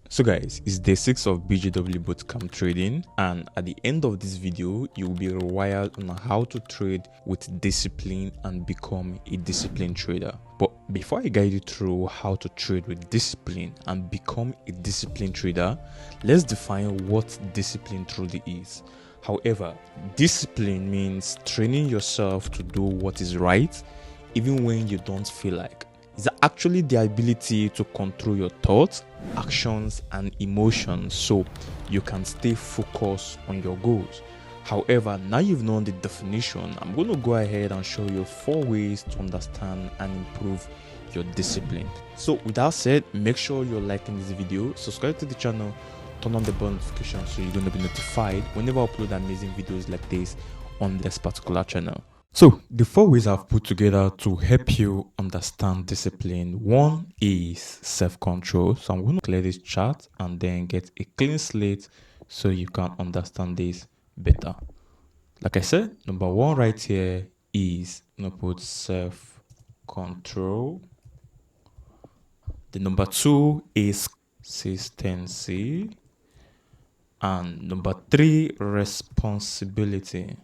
So guys, it's day 6 of BJW Bootcamp trading, and at the end of this video, you will be rewired on how to trade with discipline and become a disciplined trader. But before I guide you through how to trade with discipline and become a disciplined trader, let's define what discipline truly is. However, discipline means training yourself to do what is right, even when you don't feel like. It's actually the ability to control your thoughts, actions, and emotions so you can stay focused on your goals. However, now you've known the definition, I'm going to go ahead and show you 4 ways to understand and improve your discipline. So with that said, make sure you're liking this video, subscribe to the channel, turn on the bell notification so you're going to be notified whenever I upload amazing videos like this on this particular channel. So the 4 ways I've put together to help you understand discipline. One is self-control. So I'm going to clear this chart and then get a clean slate so you can understand this better. Like I said, number 1 right here is I'm going to put self-control. The number 2 is consistency. And number 3, responsibility.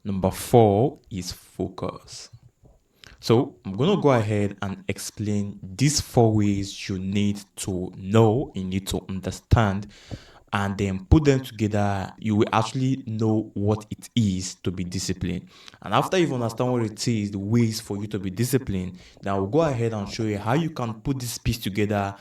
Number 4 is focus. So I'm going to go ahead and explain these 4 ways you need to know, you need to understand, and then put them together. You will actually know what it is to be disciplined. And after you understand what it is, the ways for you to be disciplined, then I'll go ahead and show you how you can put this piece together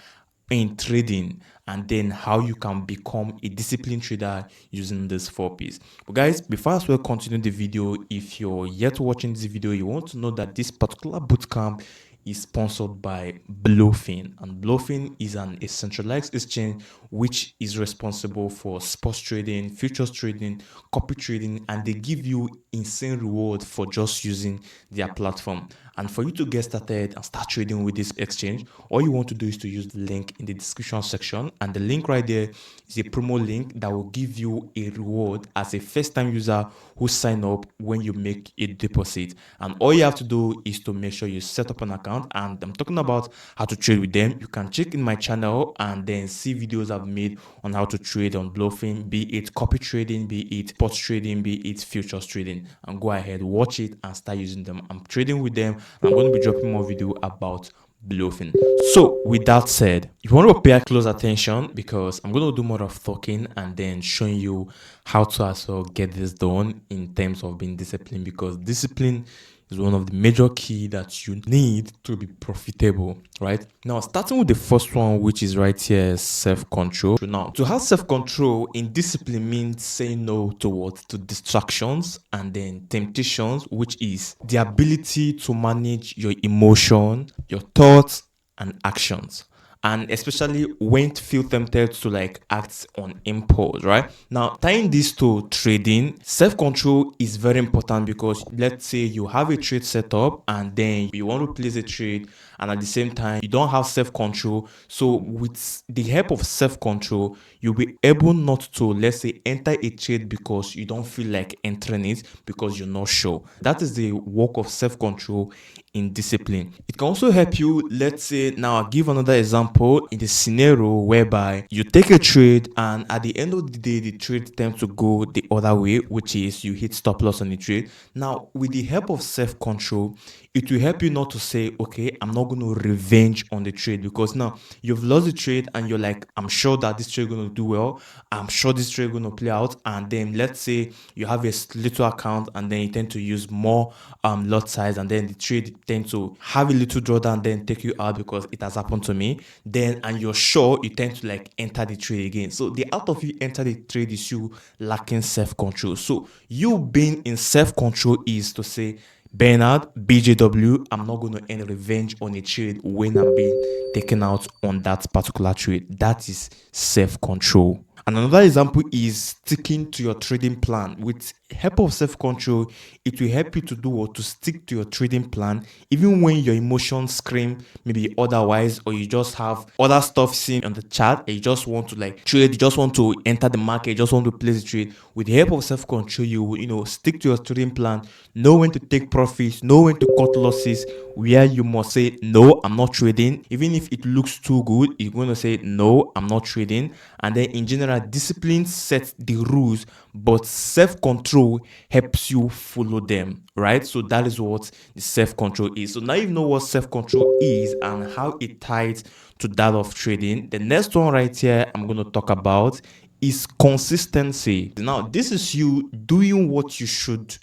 in trading, and then how you can become a disciplined trader using this 4 pieces. But guys, before I continue the video, if you're yet watching this video, you want to know that this particular bootcamp is sponsored by Bluefin, and Bluefin is a centralized exchange which is responsible for sports trading, futures trading, copy trading, and they give you insane reward for just using their platform. And for you to get started and start trading with this exchange, all you want to do is to use the link in the description section, and the link right there is a promo link that will give you a reward as a first-time user who sign up when you make a deposit. And all you have to do is to make sure you set up an account, and I'm talking about how to trade with them. You can check in my channel and then see videos I've made on how to trade on Bluefin, be it copy trading, be it spot trading, be it futures trading, and go ahead, watch it and start using them. I'm trading with them. I'm going to be dropping more video about Bluefin. So with that said, you want to pay close attention because I'm going to do more of talking and then showing you how to also get this done in terms of being disciplined, because discipline is one of the major key that you need to be profitable. Right now, starting with the first one, which is right here, self-control. Now, to have self-control in discipline means saying no to what? To distractions and then temptations, which is the ability to manage your emotion, your thoughts and actions, and especially when to feel tempted to act on impulse. Right now, tying this to trading, self-control is very important, because let's say you have a trade set up and then you want to place a trade, and at the same time you don't have self-control. So with the help of self-control, you'll be able not to, let's say, enter a trade because you don't feel like entering it because you're not sure. That is the work of self-control in discipline. It can also help you. Let's say, now I'll give another example in the scenario whereby you take a trade and at the end of the day the trade tends to go the other way, which is you hit stop loss on the trade. Now with the help of self-control, it will help you not to say, okay, I'm not going to revenge on the trade, because now you've lost the trade and you're like, I'm sure that this trade is going to do well, I'm sure this trade is going to play out. And then let's say you have a little account and then you tend to use more lot size, and then the trade tend to have a little drawdown and then take you out, because it has happened to me. Then, and you're sure, you tend to enter the trade again. So the out of you enter the trade is you lacking self-control. So you being in self-control is to say, Bernard, BJW, I'm not going to end revenge on a trade when I'm being taken out on that particular trade. That is self-control. And another example is sticking to your trading plan. With help of self-control, it will help you to do or to stick to your trading plan, even when your emotions scream maybe otherwise, or you just have other stuff seen on the chart and you just want to like trade, you just want to enter the market, you just want to place a trade. With the help of self-control, you will, stick to your trading plan, know when to take profits, know when to cut losses, where you must say no, I'm not trading. Even if it looks too good, you're going to say no, I'm not trading. And then in general, discipline sets the rules, but self-control helps you follow them, right? So that is what the self-control is. So now you know what self-control is and how it ties to that of trading. The next one right here I'm going to talk about is consistency. Now, this is you doing what you should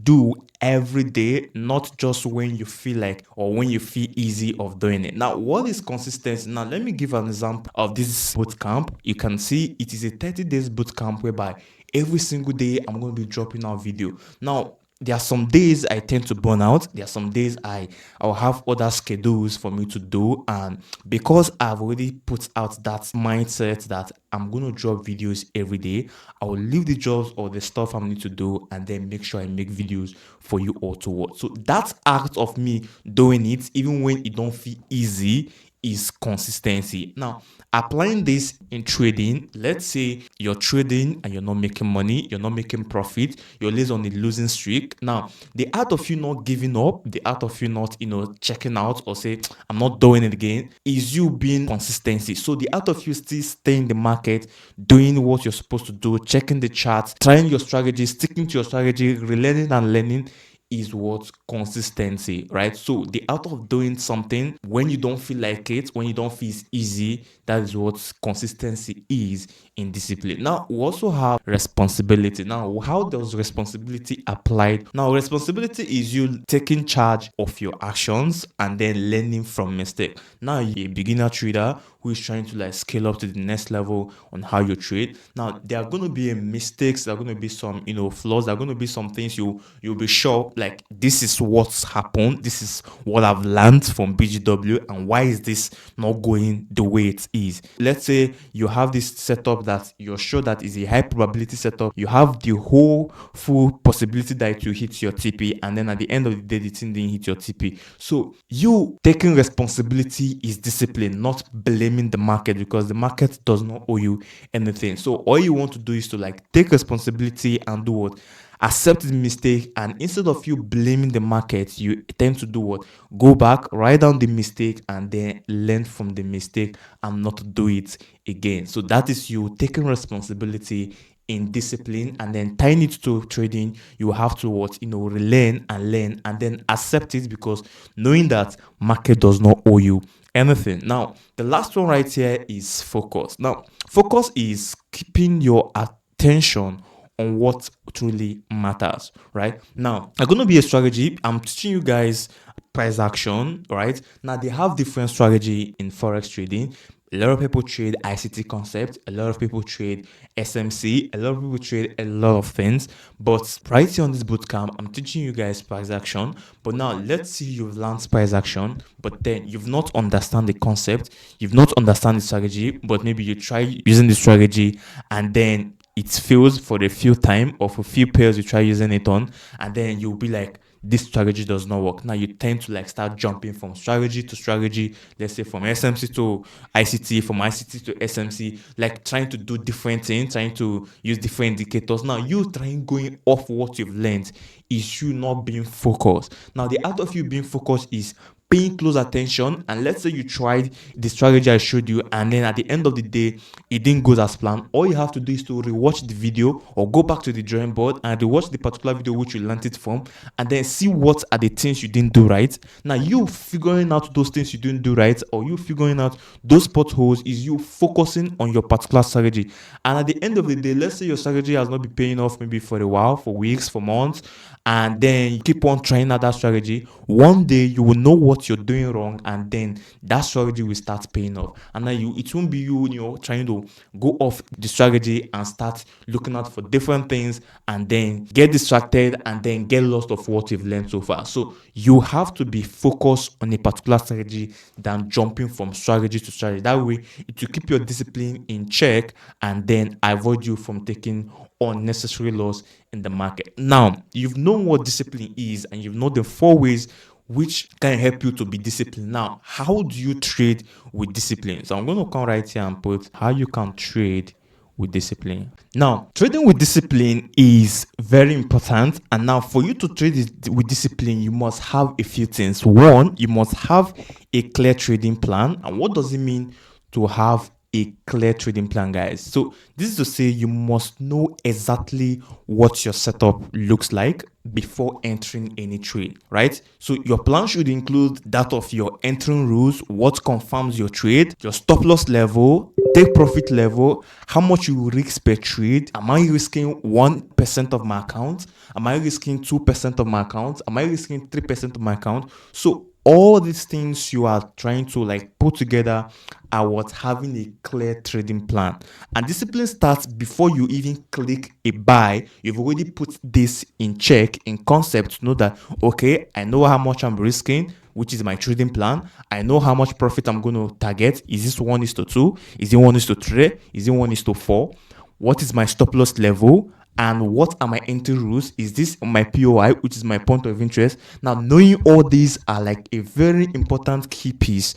do every day, not just when you feel like or when you feel easy of doing it. Now, what is consistency? Now, let me give an example of this boot camp. You can see it is a 30 days boot camp whereby every single day I'm going to be dropping out video. Now, there are some days I tend to burn out. There are some days I'll have other schedules for me to do, and because I've already put out that mindset that I'm going to drop videos every day, I will leave the jobs or the stuff I need to do and then make sure I make videos for you all to watch. So that act of me doing it, even when it don't feel easy, is consistency. Now, applying this in trading, let's say you're trading and you're not making money, you're not making profit, you're always on a losing streak. Now, the art of you not giving up, the art of you not, checking out or say, I'm not doing it again, is you being consistency. So the art of you still staying in the market, doing what you're supposed to do, checking the charts, trying your strategy, sticking to your strategy, relearning and learning is what consistency, right? So the art of doing something when you don't feel like it, when you don't feel it's easy, that is what consistency is in discipline. Now, we also have responsibility. Now, how does responsibility apply? Now, responsibility is you taking charge of your actions and then learning from mistake. Now, you're a beginner trader who is trying to like scale up to the next level on how you trade. Now, there are going to be mistakes, there are going to be some flaws, there are going to be some things you'll be sure like this is what's happened, this is what I've learned from BGW, and why is this not going the way it is. Let's say you have this setup that you're sure that is a high probability setup, you have the whole full possibility that it will hit your TP, and then at the end of the day the thing didn't hit your TP. So you taking responsibility is discipline, not blaming the market, because the market does not owe you anything. So all you want to do is to like take responsibility and do what? Accept the mistake, and instead of you blaming the market, you tend to do what? Go back, write down the mistake, and then learn from the mistake and not do it again. So that is you taking responsibility in discipline, and then tying it to trading. You have to what? Relearn and learn and then accept it, because knowing that market does not owe you anything. Now, the last one right here is focus. Now, focus is keeping your attention on what truly matters, right? Now, I'm going to be a strategy. I'm teaching you guys price action, right? Now, they have different strategy in forex trading. A lot of people trade ICT concept. A lot of people trade SMC. A lot of people trade a lot of things. But right here on this bootcamp, I'm teaching you guys price action. But now let's see you've learned price action, but then you've not understand the concept. You've not understand the strategy, but maybe you try using the strategy and then it fails for a few time, or for a few pairs you try using it on, and then you'll be like, this strategy does not work. Now you tend to like start jumping from strategy to strategy, let's say from SMC to ICT, from ICT to SMC, like trying to do different things, trying to use different indicators. Now you trying going off what you've learned is you not being focused. Now the art of you being focused is paying close attention, and let's say you tried the strategy I showed you, and then at the end of the day it didn't go as planned. All you have to do is to rewatch the video or go back to the drawing board and rewatch the particular video which you learned it from, and then see what are the things you didn't do right. Now you figuring out those things you didn't do right, or you figuring out those potholes, is you focusing on your particular strategy. And at the end of the day, let's say your strategy has not been paying off maybe for a while, for weeks, for months, and then you keep on trying out that strategy, one day you will know what you're doing wrong, and then that strategy will start paying off. And then it won't be you trying to go off the strategy and start looking out for different things, and then get distracted and then get lost of what you've learned so far. So you have to be focused on a particular strategy than jumping from strategy to strategy. That way it will keep your discipline in check and then avoid you from taking unnecessary loss in the market. Now, you've known what discipline is, and you've known the 4 ways which can help you to be disciplined. Now, how do you trade with discipline? So I'm going to come right here and put how you can trade with discipline. Now, trading with discipline is very important. And now, for you to trade with discipline, you must have a few things. One, you must have a clear trading plan. And what does it mean to have a clear trading plan, guys? So this is to say you must know exactly what your setup looks like before entering any trade, right? So your plan should include that of your entering rules, what confirms your trade, your stop loss level, take profit level, how much you risk per trade. Am I risking 1% of my account? Am I risking 2% of my account? Am I risking 3% of my account? So all these things you are trying to put together are what having a clear trading plan. And discipline starts before you even click a buy. You've already put this in check, in concept, to know that, okay, I know how much I'm risking, which is my trading plan. I know how much profit I'm going to target. Is this 1:2? Is it 1:3? Is it 1:4? What is my stop loss level? And what are my entry rules? Is this my POI, which is my point of interest? Now, knowing all these are like a very important key piece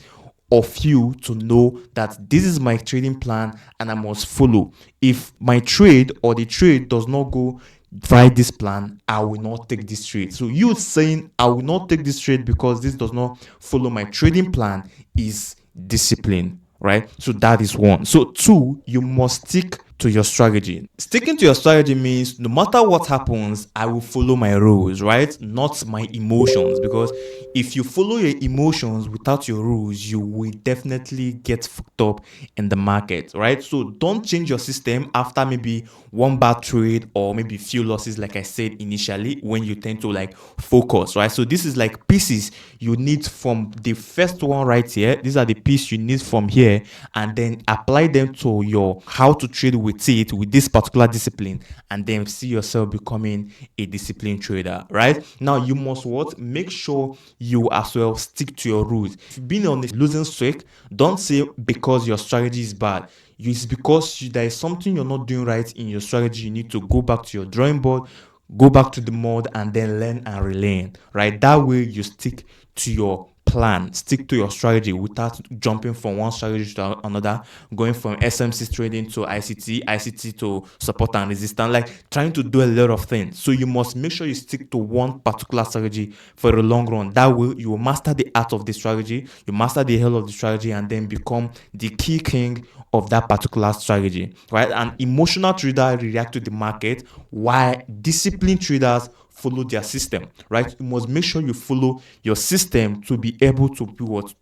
of you to know that this is my trading plan and I must follow. If my trade or the trade does not go via this plan, I will not take this trade. So you saying I will not take this trade because this does not follow my trading plan is discipline, right? So that is one. So two, you must stick to your strategy. Sticking to your strategy means no matter what happens, I will follow my rules, right? Not my emotions. Because if you follow your emotions without your rules, you will definitely get fucked up in the market, right? So don't change your system after maybe one bad trade or maybe few losses, like I said initially, when you tend to focus, right? So this is like pieces you need from the first one right here. These are the pieces you need from here, and then apply them to your how to trade with it, with this particular discipline, and then see yourself becoming a disciplined trader. Right now, you must make sure you as well stick to your rules. If you've been on a losing streak, don't say because your strategy is bad. It's because there is something you're not doing right in your strategy. You need to go back to your drawing board, go back to the mode, and then learn and relearn. Right, that way you stick to your plan, stick to your strategy without jumping from one strategy to another, going from SMC trading to ICT to support and resistance, trying to do a lot of things. So you must make sure you stick to one particular strategy for the long run. That way you will master the art of the strategy, you master the hell of the strategy, and then become the key king of that particular strategy, right? An emotional trader react to the market, while disciplined traders follow their system, right? You must make sure you follow your system to be able to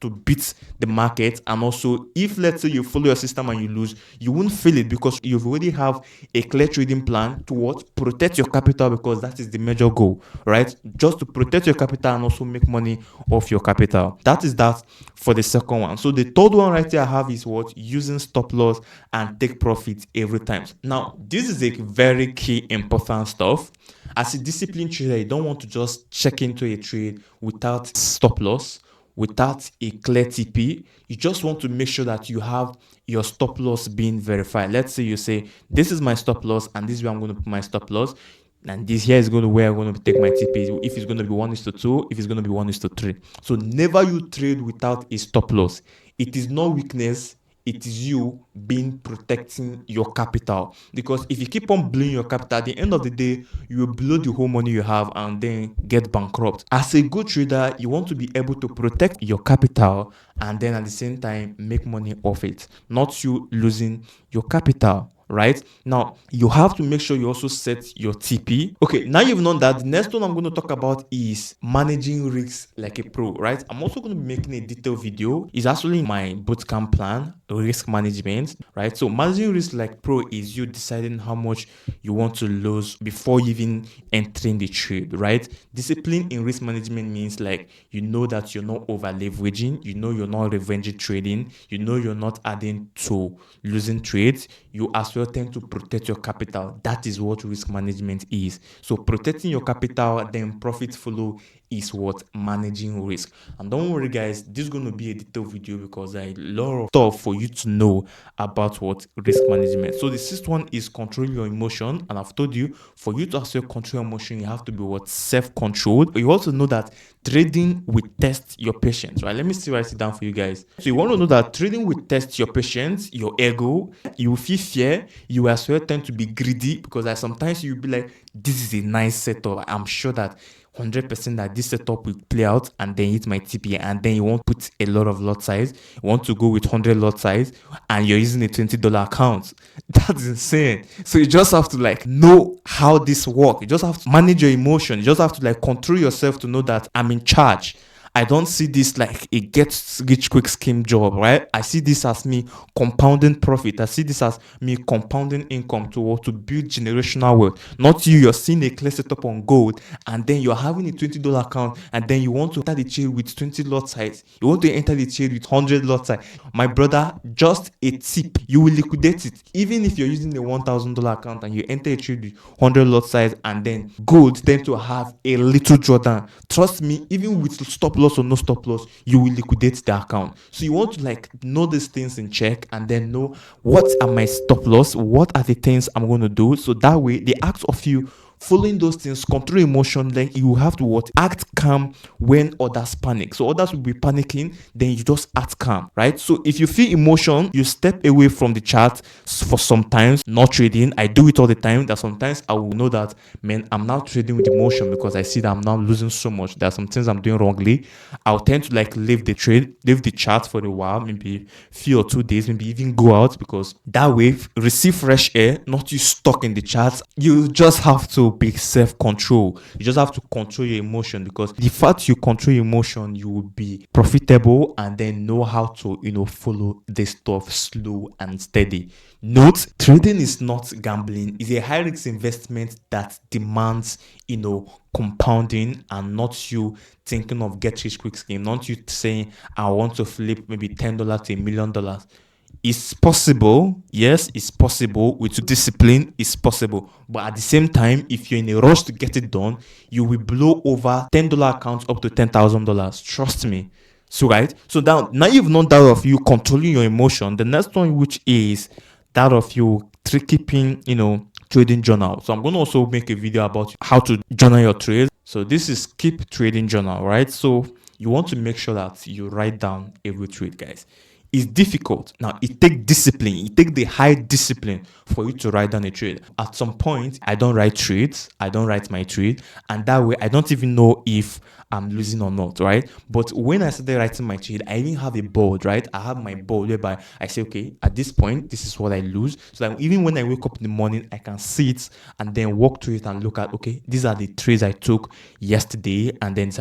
to beat the market. And also, if let's say you follow your system and you lose, you won't feel it because you've already have a clear trading plan to protect your capital, because that is the major goal, right? Just to protect your capital and also make money off your capital. That is that for the second one. So the third one right here I have is using stop loss and take profit every time. Now, this is a very key important stuff. As a disciplined trader, you don't want to just check into a trade without stop loss, without a clear TP. You just want to make sure that you have your stop loss being verified. Let's say you say, this is my stop loss and this is where I'm going to put my stop loss. And this here is going to where I'm going to take my TP. If it's going to be 1:2, if it's going to be 1:3. So never you trade without a stop loss. It is no weakness. It is you being protecting your capital. Because if you keep on blowing your capital, at the end of the day, you will blow the whole money you have and then get bankrupt. As a good trader, you want to be able to protect your capital and then at the same time make money off it, not you losing your capital. right? Now, you have to make sure you also set your TP. Okay, now you've known that, the next one I'm going to talk about is managing risks like a pro, right? I'm also going to be making a detailed video. It's actually my bootcamp plan, risk management, right? So managing risk like pro is you deciding how much you want to lose before even entering the trade, right? Discipline in risk management means like you know that you're not over leveraging, you know you're not revenge trading, you know you're not adding to losing trades. You as well tend to protect your capital. That is what risk management is. So protecting your capital, then profit follow, is what managing risk. And don't worry guys, this is going to be a detailed video because there are a lot of stuff for you to know about what risk management. So the sixth one is control your emotion, and I've told you, for you to actually control your emotion, you have to be what, self-controlled. You also know that trading will test your patience, right? Let me still write it down for you guys. So you want to know that trading will test your patience, your ego. You will feel fear. You as well tend to be greedy because like sometimes you'll be like, this is a nice setup, I'm sure that 100% that this setup will play out, and then hit my TP, and then you won't put a lot of lot size. You want to go with 100 lot size, and you're using a $20 account. That's insane. So you just have to like know how this works. You just have to manage your emotion. You just have to like control yourself to know that I'm in charge. I don't see this like a get rich quick scheme job, right? I see this as me compounding profit. I see this as me compounding income to build generational wealth. Not you, you're seeing a clear setup on gold, and then you're having a $20 account, and then you want to enter the trade with 20 lot size. You want to enter the trade with 100 lot size. My brother, just a tip, you will liquidate it. Even if you're using a $1,000 account and you enter a trade with 100 lot size, and then gold tend to have a little drawdown. Trust me, even with stop loss or no stop loss, you will liquidate the account. So you want to like know these things in check, and then know what are my stop loss, what are the things I'm going to do. So that way, the act of you following those things, control emotion, then you have to what, act calm when others panic. So others will be panicking, then you just act calm, right? So if you feel emotion, you step away from the chart for some times, not trading. I do it all the time, that sometimes I will know that, man, I'm now trading with emotion because I see that I'm now losing so much. There are some things I'm doing wrongly. I'll tend to like leave the trade, leave the chart for a while, maybe few or 2 days, maybe even go out, because that way receive fresh air, not you stuck in the charts. You just have to be self-control. You just have to control your emotion, because the fact you control your emotion, you will be profitable, and then know how to follow this stuff slow and steady. Note, trading is not gambling. It's a high risk investment that demands compounding, and not you thinking of get rich quick scheme, not you saying I want to flip maybe $10 to $1,000,000. It's possible, yes, it's possible. With discipline, it's possible. But at the same time, if you're in a rush to get it done, you will blow over $10 accounts up to $10,000. Trust me. So right, so now you've known that of you controlling your emotion. The next one, which is that of you keeping trading journal. So I'm going to also make a video about how to journal your trades. So this is keep trading journal, right? So you want to make sure that you write down every trade, guys. It's difficult. Now, it takes discipline. It takes the high discipline for you to write down a trade. At some point, I don't write trades. I don't write my trade. And that way, I don't even know if I'm losing or not, right? But when I started writing my trade, I even have a board, right? I have my board whereby I say, okay, at this point, this is what I lose. So that even when I wake up in the morning, I can see it and then walk through it and look at, okay, these are the trades I took yesterday. And then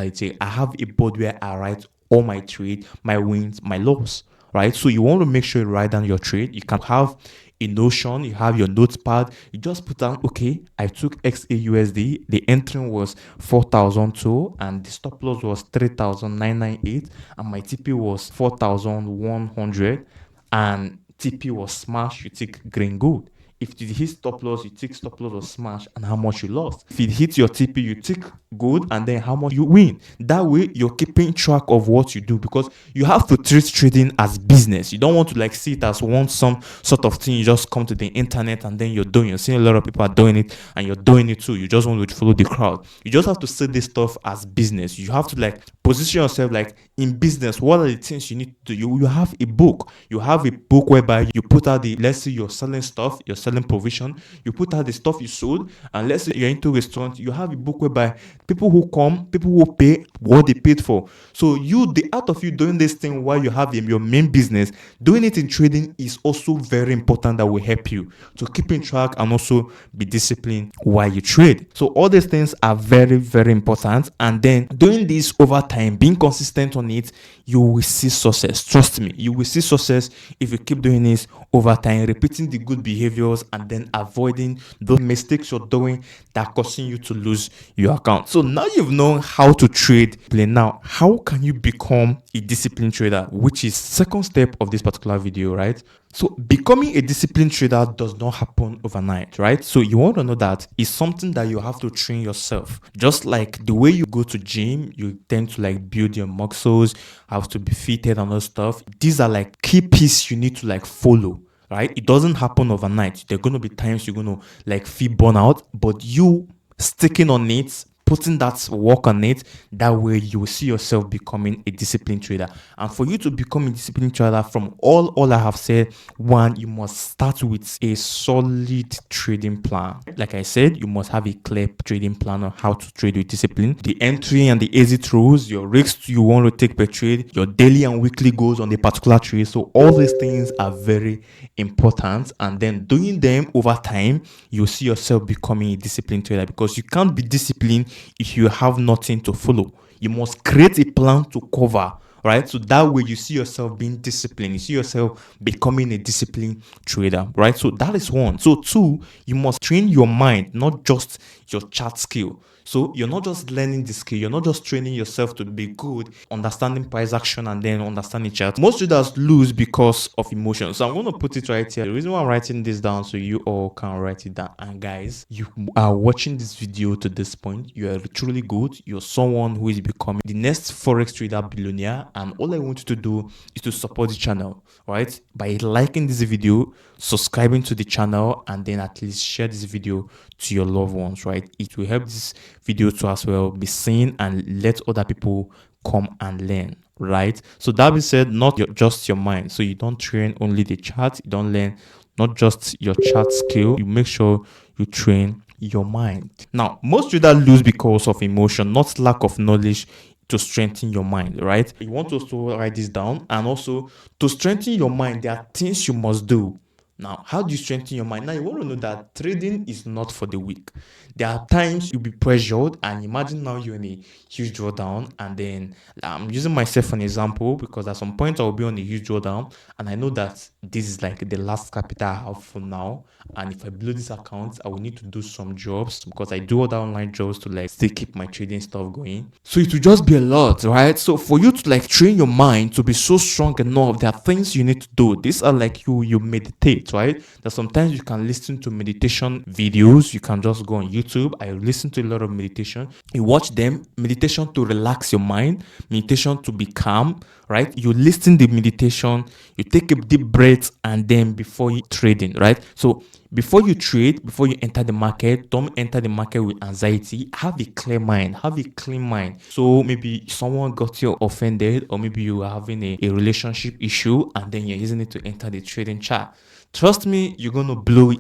I have a board where I write all my trade, my wins, my loss. Right, so you want to make sure you write down your trade. You can have a Notion, you have your notepad. You just put down, okay, I took XAUSD. The entry was 4,002, and the stop loss was 3,998, and my TP was 4,100, and TP was smash. You take green gold. If it hits stop loss, you take stop loss or smash, and how much you lost. If it hits your TP, you take good, and then how much you win. That way, you're keeping track of what you do, because you have to treat trading as business. You don't want to see it as some sort of thing. You just come to the internet and then you're doing. You're seeing a lot of people are doing it, and you're doing it too. You just want to follow the crowd. You just have to see this stuff as business. You have to Position yourself like in business. What are the things you need to do? You have a book. You have a book whereby you put out the, let's say you're selling stuff, you're selling provision, you put out the stuff you sold, and let's say you're into restaurant, you have a book whereby people who come, people who pay what they paid for. So you, the art of you doing this thing while you have your main business, doing it in trading is also very important. That will help you to keep in track and also be disciplined while you trade. So all these things are very, very important. And then doing this over time, being consistent on it, you will see success. Trust me, you will see success if you keep doing this over time, repeating the good behaviors and then avoiding those mistakes you're doing that are causing you to lose your account. So now you've known how to trade. Now, how can you become a disciplined trader, which is second step of this particular video, right? So becoming a disciplined trader does not happen overnight, right? So you want to know that it's something that you have to train yourself. Just like the way you go to gym, you tend to like build your muscles, have to be fitted and all stuff. These are like key pieces you need to like follow, right? It doesn't happen overnight. There are going to be times you're going to like feel burnout, but you sticking on it, putting that work on it, that way you will see yourself becoming a disciplined trader. And for you to become a disciplined trader, from all I have said, one, you must start with a solid trading plan. Like I said, you must have a clear trading plan on how to trade with discipline. The entry and the exit rules, your risks you want to take per trade, your daily and weekly goals on the particular trade. So all these things are very important. And then doing them over time, you'll see yourself becoming a disciplined trader, because you can't be disciplined if you have nothing to follow. You must create a plan to cover, right? So that way you see yourself being disciplined. You see yourself becoming a disciplined trader, right? So that is one. So two, you must train your mind, not just your chart skill. So you're not just learning the skill, you're not just training yourself to be good, understanding price action and then understanding charts. Most traders lose because of emotion. So I'm going to put it right here. The reason why I'm writing this down so you all can write it down. And guys, you are watching this video to this point, you are truly good. You're someone who is becoming the next forex trader billionaire. And all I want you to do is to support the channel, right? By liking this video, subscribing to the channel, and then at least share this video to your loved ones, right? It will help this video to as well be seen and let other people come and learn, right? So that being said, not just your mind. So you don't train only the chart, you don't learn not just your chart skill, you make sure you train your mind. Now, most traders lose because of emotion, not lack of knowledge to strengthen your mind, right? You want to also write this down. And also, to strengthen your mind, there are things you must do. Now, how do you strengthen your mind? Now, you want to know that trading is not for the weak. There are times you'll be pressured, and imagine now you're in a huge drawdown, and then I'm using myself for an example, because at some point I'll be on a huge drawdown, and I know that this is like the last capital I have for now. And if I blow this account, I will need to do some jobs, because I do other online jobs to like still keep my trading stuff going. So it will just be a lot, right? So for you to like train your mind to be so strong enough, there are things you need to do. These are like you meditate, right? That sometimes you can listen to meditation videos. You can just go on YouTube. I listen to a lot of meditation. You watch them. Meditation to relax your mind, meditation to be calm, right? You listen the meditation, you take a deep breath, and then before you trading, right? So before you trade, before you enter the market, don't enter the market with anxiety. Have a clear mind, have a clean mind. So maybe someone got you offended, or maybe you are having a relationship issue, and then you're using it to enter the trading chart. Trust me, you're gonna blow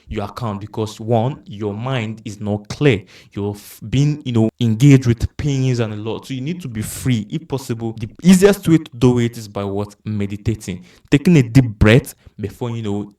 your account, because one, your mind is not clear. You've been, engaged with pains and a lot. So you need to be free, if possible. The easiest way to do it is by what? Meditating, taking a deep breath before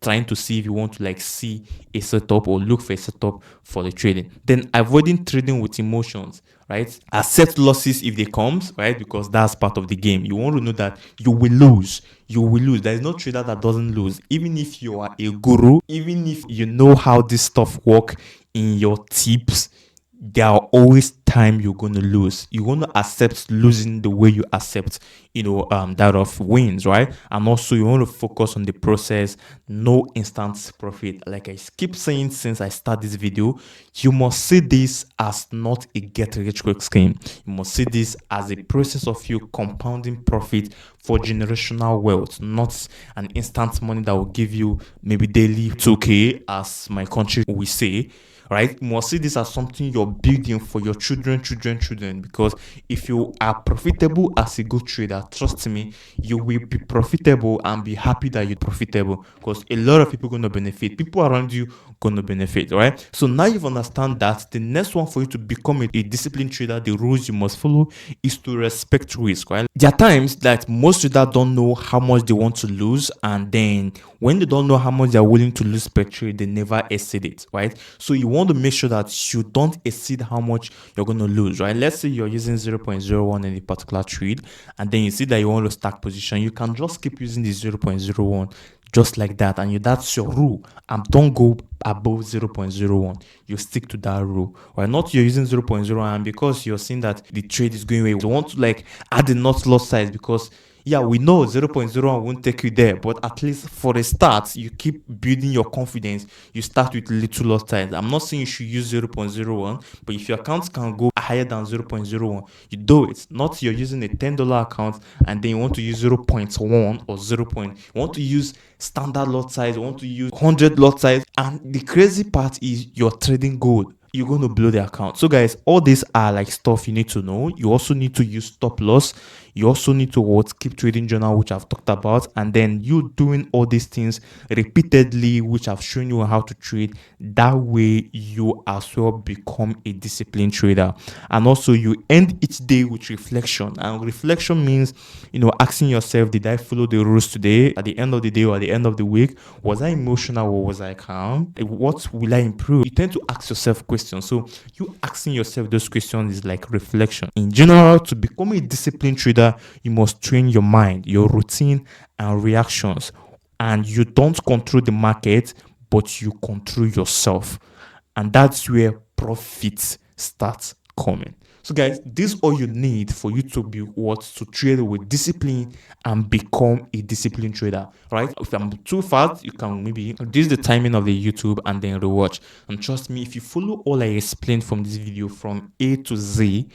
trying to see if you want to like see a setup or look for a setup for the trading. Then avoiding trading with emotions, right? Accept losses if they comes, right? Because that's part of the game. You want to know that you will lose. You will lose. There is no trader that doesn't lose. Even if you are a guru, even if you know how this stuff work in your tips, there are always time you're going to lose. You're going to accept losing the way you accept, that of wins, right? And also you want to focus on the process, no instant profit. Like I keep saying since I start this video, you must see this as not a get rich quick scheme. You must see this as a process of you compounding profit for generational wealth, not an instant money that will give you maybe daily 2K, as my country will say. right? You must see this as something you're building for your children, because if you are profitable as a good trader, trust me, you will be profitable and be happy that you're profitable, because a lot of people are going to benefit. People around you going to benefit, right? So now you've understand that. The next one for you to become a disciplined trader, the rules you must follow is to respect risk, right? There are times that most traders don't know how much they want to lose, and then when they don't know how much they're willing to lose per trade, they never exceed it, right? So you want to make sure that you don't exceed how much you're going to lose, right? Let's say you're using 0.01 in a particular trade, and then you see that you want to stack position. You can just keep using the 0.01 just like that, and that's your rule. And don't go above 0.01. You stick to that rule. Why not? You're using 0.0, and because you're seeing that the trade is going away, you want to like add a not loss size, because yeah, we know 0.01 won't take you there, but at least for a start, you keep building your confidence. You start with little lot size. I'm not saying you should use 0.01, but if your account can go higher than 0.01, you do it. Not you're using a $10 account and then you want to use 0.1 or 0. You want to use standard lot size, you want to use 100 lot size, and the crazy part is you're trading gold. You're going to blow the account. So guys, all these are like stuff you need to know. You also need to use stop loss. You also need to keep trading journal, which I've talked about, and then you doing all these things repeatedly, which I've shown you how to trade. That way you as well become a disciplined trader. And also you end each day with reflection, and reflection means, asking yourself, did I follow the rules today? At the end of the day or at the end of the week, was I emotional or was I calm? What will I improve? You tend to ask yourself questions. So you asking yourself those questions is like reflection. In general, to become a disciplined trader, you must train your mind, your routine, and reactions. And you don't control the market, but you control yourself. And that's where profits start coming. So guys, this is all you need for you to be to trade with discipline and become a disciplined trader, right? If I'm too fast, you can maybe reduce the timing of the YouTube and then rewatch. And trust me, if you follow all I explained from this video from A to Z,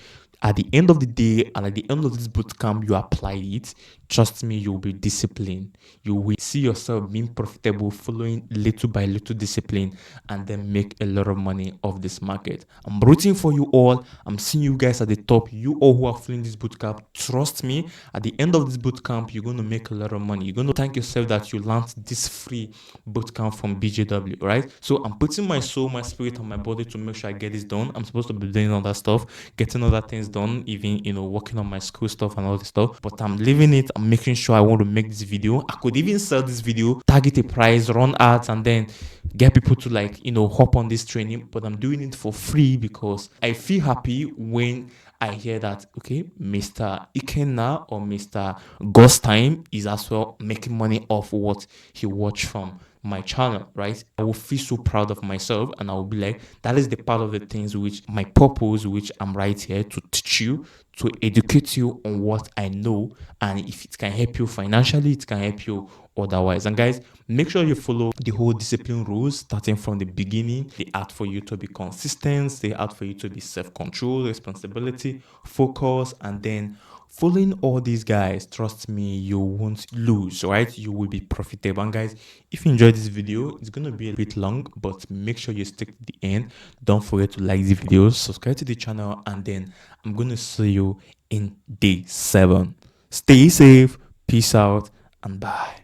at the end of the day and at the end of this bootcamp, you apply it. Trust me, you'll be disciplined. You will see yourself being profitable, following little by little discipline, and then make a lot of money off this market. I'm rooting for you all. I'm seeing you guys at the top. You all who are following this bootcamp, trust me, at the end of this bootcamp, you're going to make a lot of money. You're going to thank yourself that you learned this free bootcamp from BJW, right? So I'm putting my soul, my spirit, and my body to make sure I get this done. I'm supposed to be doing all that stuff, getting other things done, even working on my school stuff and all this stuff, but I'm leaving it. I'm making sure I want to make this video. I could even sell this video, target a price, run ads, and then get people to hop on this training, but I'm doing it for free because I feel happy when I hear that, okay, Mr. Ikenna or Mr. Ghost Time is as well making money off what he watched from my channel, right? I will feel so proud of myself, and I will be like, that is the part of the things which my purpose, which I'm right here to teach you, to educate you on what I know, and if it can help you financially, it can help you otherwise. And guys, make sure you follow the whole discipline rules starting from the beginning. They ask for you to be consistent, they ask for you to be self-control, responsibility, focus, and then following all these guys, trust me, you won't lose, right? You will be profitable. And guys, if you enjoyed this video, it's going to be a bit long, but make sure you stick to the end. Don't forget to like the videos, subscribe to the channel, and then I'm going to see you in day 7. Stay safe, peace out, and bye.